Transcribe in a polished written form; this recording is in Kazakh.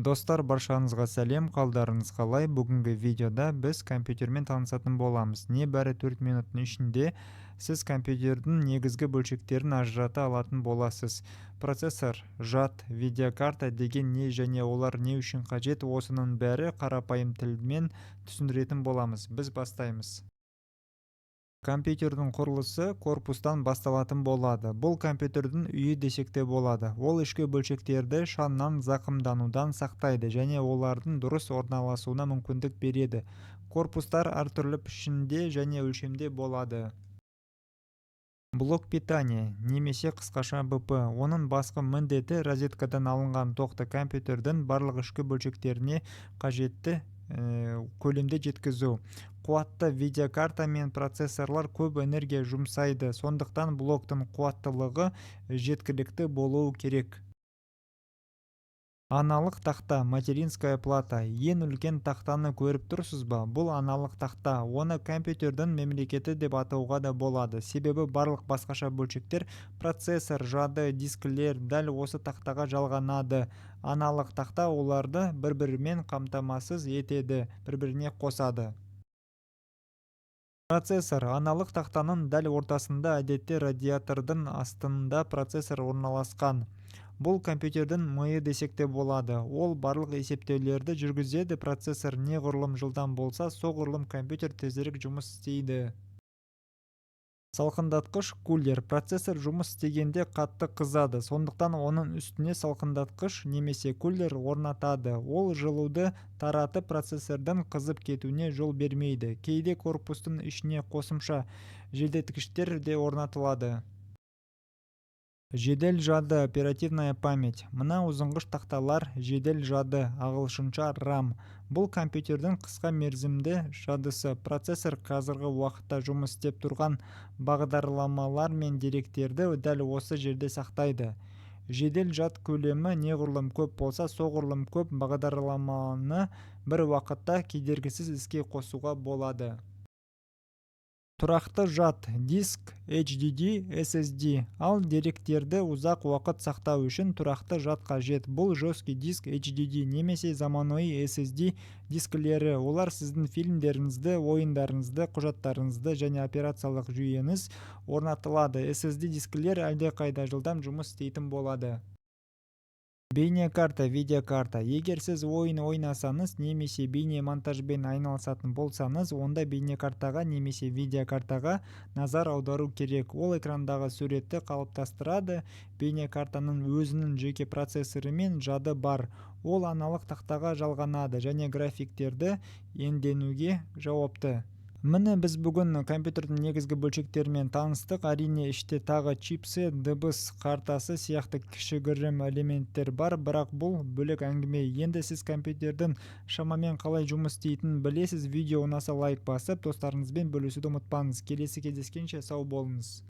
Достар, баршаңызға сәлем, қалдарыңыз қалай? Бүгінгі видеода біз компьютермен танысатын боламыз. Небәрі 4 минуттың ішінде сіз компьютердің негізгі бөлшектерін ажырата алатын боласыз. Процессор, жад, видеокарта деген не және олар не үшін қажет, осының бәрі қарапайым тілмен түсіндіретін боламыз. Біз бастаймыз. Компьютердің құрылысы корпустан басталатын болады. Бұл компьютердің үйі десек те болады. Ол ішкі бөлшектерді шаңнан зақымданудан сақтайды және олардың дұрыс орналасуына мүмкіндік береді. Корпустар әртүрлі пішінде және өлшемде болады. Блок питания немесе қысқаша БП. Оның басқа міндеті розеткадан алынған тоқты компьютердің барлық ішкі бөлшектеріне қажетті көлемде жеткізу. Қуатты видеокарта мен процессорлар көп энергия жұмсайды, сондықтан блоктың қуаттылығы жеткілікті болуы керек. Аналық тақта, материнская плата. Ең үлкен тақтаны көріп тұрсыз ба? Бұл аналық тақта. Оны компьютердің мемлекеті деп атауға да болады. Себебі барлық басқаша бөлшектер, процессор, жады, дискілер дәл осы тақтаға жалғанады. Аналық тақта оларды бір-бірімен қамтамасыз етеді, бір-біріне қосады. Процессор. Аналық тақтаның дәл ортасында, әдетте радиатордың астында процессор орналасқан. Бұл компьютердің миы десек те болады. Ол барлық есептеулерді жүргізеді. Процессор неғұрлым жылдам болса, соғұрлым компьютер тезірек жұмыс істейді. Салқындатқыш кулер. Процессор жұмыс істегенде қатты қызады, сондықтан оның үстіне салқындатқыш немесе кулер орнатады. Ол жылуды таратып процессордың қызып кетуіне жол бермейді. Кейде корпустың ішіне қосымша желдеткіштер де орнатылады. Жедел жады, оперативная память. Мына ұзынғыш тақталар жедел жады, ағылшынша RAM. Бұл компьютердің қысқа мерзімді жадысы. Процессор қазіргі уақытта жұмыс істеп тұрған бағдарламалар мен деректерді дәл осы жерде сақтайды. Жедел жад көлемі неғұрлым көп болса, соғұрлым көп бағдарламаны бір уақытта кедергісіз іске қосуға болады. Тұрақты жад, диск, HDD, SSD. Ал деректерді ұзақ уақыт сақтау үшін тұрақты жад қажет. Бұл жесткий диск HDD немесе заманауи SSD дискілері. Олар сіздің фильмдеріңізді, ойындарыңызды, құжаттарыңызды және операциялық жүйеңіз орнатылады. SSD дискілер әлде қайда жылдам жұмыс істейтін болады. Бейнекарта, видеокарта. Егер сіз ойын ойнасаңыз немесе бейне монтажбен айналысатын болсаңыз, онда бейнекартаға немесе видеокартаға назар аудару керек. Ол экрандағы суретті қалыптастырады. Бейнекартаның өзінің жеке процессоры мен жады бар. Ол аналық тақтаға жалғанады және графиктерді иемденуге жауапты. Міне біз бүгін компьютердің негізгі бөлшектерімен таныстық. Әрине іште тағы чипсы, дыбыс картасы сияқты кішігірім элементтер бар, бірақ бұл бөлек әңгіме. Енді сіз компьютердің шамамен қалай жұмыс істейтінін білесіз. Видео ұнаса лайк басып, достарыңызбен бөлісуді ұмытпаңыз. Келесі кездескенше сау болыңыз.